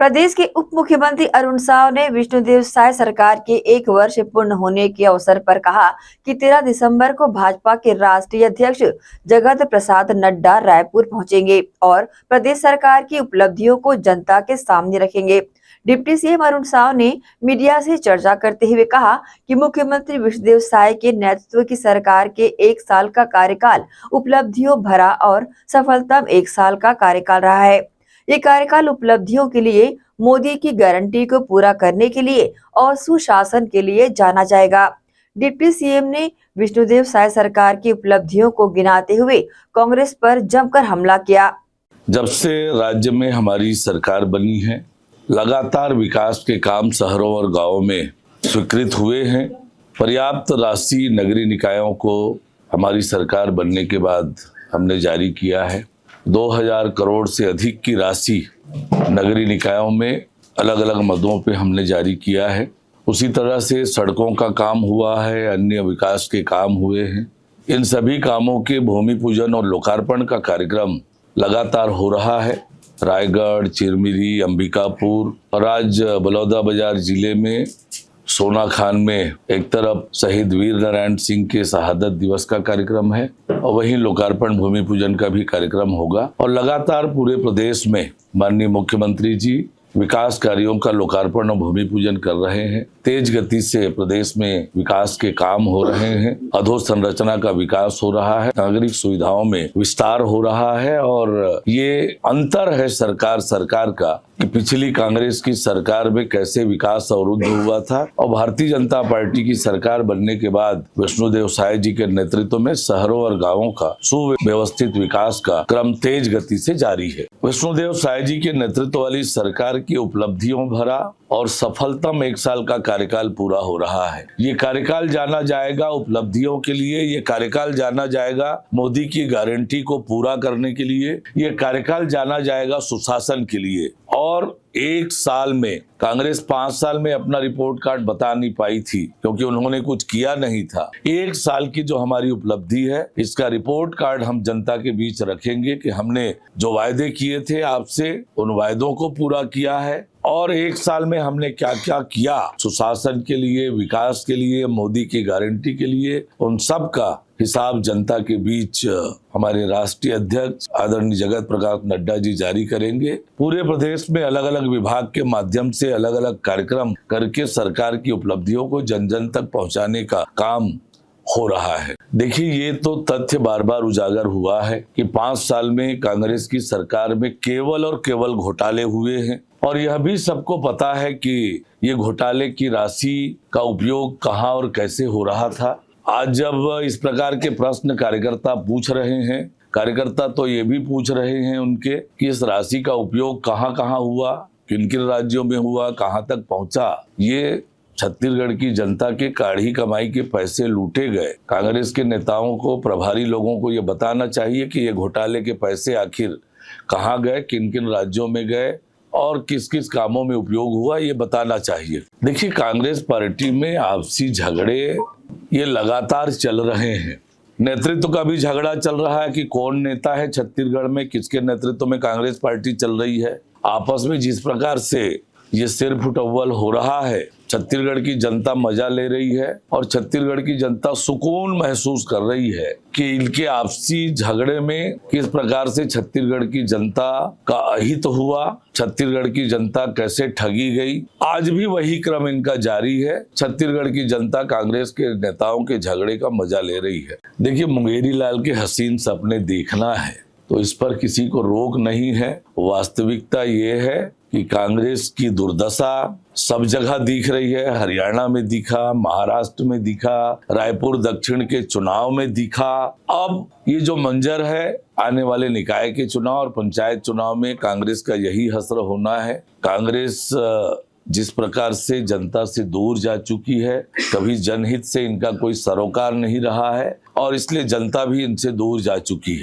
प्रदेश के उप मुख्यमंत्री अरुण साव ने विष्णुदेव साय सरकार के 1 वर्ष पूर्ण होने के अवसर पर कहा कि 13 दिसंबर को भाजपा के राष्ट्रीय अध्यक्ष जगत प्रसाद नड्डा रायपुर पहुंचेंगे और प्रदेश सरकार की उपलब्धियों को जनता के सामने रखेंगे। डिप्टी सीएम अरुण साव ने मीडिया से चर्चा करते हुए कहा कि मुख्यमंत्री विष्णुदेव साय के नेतृत्व की सरकार के 1 साल का कार्यकाल उपलब्धियों भरा और सफलतम 1 साल का कार्यकाल रहा है। ये कार्यकाल उपलब्धियों के लिए, मोदी की गारंटी को पूरा करने के लिए और सुशासन के लिए जाना जाएगा। डिप्टी सीएम ने विष्णुदेव साय सरकार की उपलब्धियों को गिनाते हुए कांग्रेस पर जमकर हमला किया। जब से राज्य में हमारी सरकार बनी है, लगातार विकास के काम शहरों और गांवों में स्वीकृत हुए हैं। पर्याप्त राशि नगरीय निकायों को हमारी सरकार बनने के बाद हमने जारी किया है। 2000 करोड़ से अधिक की राशि नगरीय निकायों में अलग अलग मदों पे हमने जारी किया है। उसी तरह से सड़कों का काम हुआ है, अन्य विकास के काम हुए हैं। इन सभी कामों के भूमि पूजन और लोकार्पण का कार्यक्रम लगातार हो रहा है। रायगढ़, चिरमिरी, अंबिकापुर और आज बलौदाबाजार जिले में सोनाखान में एक तरफ शहीद वीर नारायण सिंह के शहादत दिवस का कार्यक्रम है और वहीं लोकार्पण भूमि पूजन का भी कार्यक्रम होगा। और लगातार पूरे प्रदेश में माननीय मुख्यमंत्री जी विकास कार्यों का लोकार्पण और भूमि पूजन कर रहे हैं। तेज गति से प्रदेश में विकास के काम हो रहे हैं। अधोसंरचना का विकास हो रहा है, नागरिक सुविधाओं में विस्तार हो रहा है। और ये अंतर है सरकार का कि पिछली कांग्रेस की सरकार में कैसे विकास अवरुद्ध हुआ था और भारतीय जनता पार्टी की सरकार बनने के बाद विष्णुदेव साय जी के नेतृत्व में शहरों और गांवों का सुव्यवस्थित विकास का क्रम तेज गति से जारी है। विष्णुदेव साय जी के नेतृत्व वाली सरकार की उपलब्धियों भरा और सफलतम 1 साल का कार्यकाल पूरा हो रहा है। ये कार्यकाल जाना जाएगा उपलब्धियों के लिए, ये कार्यकाल जाना जाएगा मोदी की गारंटी को पूरा करने के लिए, ये कार्यकाल जाना जाएगा सुशासन के लिए। और 1 साल में कांग्रेस 5 साल में अपना रिपोर्ट कार्ड बता नहीं पाई थी क्योंकि उन्होंने कुछ किया नहीं था। 1 साल की जो हमारी उपलब्धि है, इसका रिपोर्ट कार्ड हम जनता के बीच रखेंगे कि हमने जो वायदे किए थे आपसे, उन वायदों को पूरा किया है और 1 साल में हमने क्या क्या किया सुशासन के लिए, विकास के लिए, मोदी की गारंटी के लिए, उन सब का हिसाब जनता के बीच हमारे राष्ट्रीय अध्यक्ष आदरणीय जगत प्रसाद नड्डा जी जारी करेंगे। पूरे प्रदेश में अलग अलग विभाग के माध्यम से अलग अलग कार्यक्रम करके सरकार की उपलब्धियों को जन जन तक पहुंचाने का काम हो रहा है। देखिए, ये तो तथ्य बार बार उजागर हुआ है कि 5 साल में कांग्रेस की सरकार में केवल और केवल घोटाले हुए हैं और यह भी सबको पता है कि ये घोटाले की राशि का उपयोग कहां और कैसे हो रहा था। आज जब इस प्रकार के प्रश्न कार्यकर्ता पूछ रहे हैं, कार्यकर्ता तो ये भी पूछ रहे हैं उनके कि इस राशि का उपयोग कहां कहां हुआ, किन किन राज्यों में हुआ, कहां तक पहुंचा। ये छत्तीसगढ़ की जनता के काढ़ी कमाई के पैसे लूटे गए। कांग्रेस के नेताओं को, प्रभारी लोगों को ये बताना चाहिए कि ये घोटाले के पैसे आखिर कहाँ गए, किन किन राज्यों में गए और किस किस कामों में उपयोग हुआ, ये बताना चाहिए। देखिए, कांग्रेस पार्टी में आपसी झगड़े ये लगातार चल रहे हैं। नेतृत्व का भी झगड़ा चल रहा है कि कौन नेता है छत्तीसगढ़ में, किसके नेतृत्व में कांग्रेस पार्टी चल रही है। आपस में जिस प्रकार से ये सिर फुटअव्वल हो रहा है, छत्तीसगढ़ की जनता मजा ले रही है और छत्तीसगढ़ की जनता सुकून महसूस कर रही है कि इनके आपसी झगड़े में किस प्रकार से छत्तीसगढ़ की जनता का अहित हुआ, छत्तीसगढ़ की जनता कैसे ठगी गई। आज भी वही क्रम इनका जारी है। छत्तीसगढ़ की जनता कांग्रेस के नेताओं के झगड़े का मजा ले रही है। देखिए, मुंगेरी लाल के हसीन सपने देखना है तो इस पर किसी को रोक नहीं है। वास्तविकता ये है कि कांग्रेस की दुर्दशा सब जगह दिख रही है। हरियाणा में दिखा, महाराष्ट्र में दिखा, रायपुर दक्षिण के चुनाव में दिखा। अब ये जो मंजर है, आने वाले निकाय के चुनाव और पंचायत चुनाव में कांग्रेस का यही हसर होना है। कांग्रेस जिस प्रकार से जनता से दूर जा चुकी है, कभी जनहित से इनका कोई सरोकार नहीं रहा है और इसलिए जनता भी इनसे दूर जा चुकी है।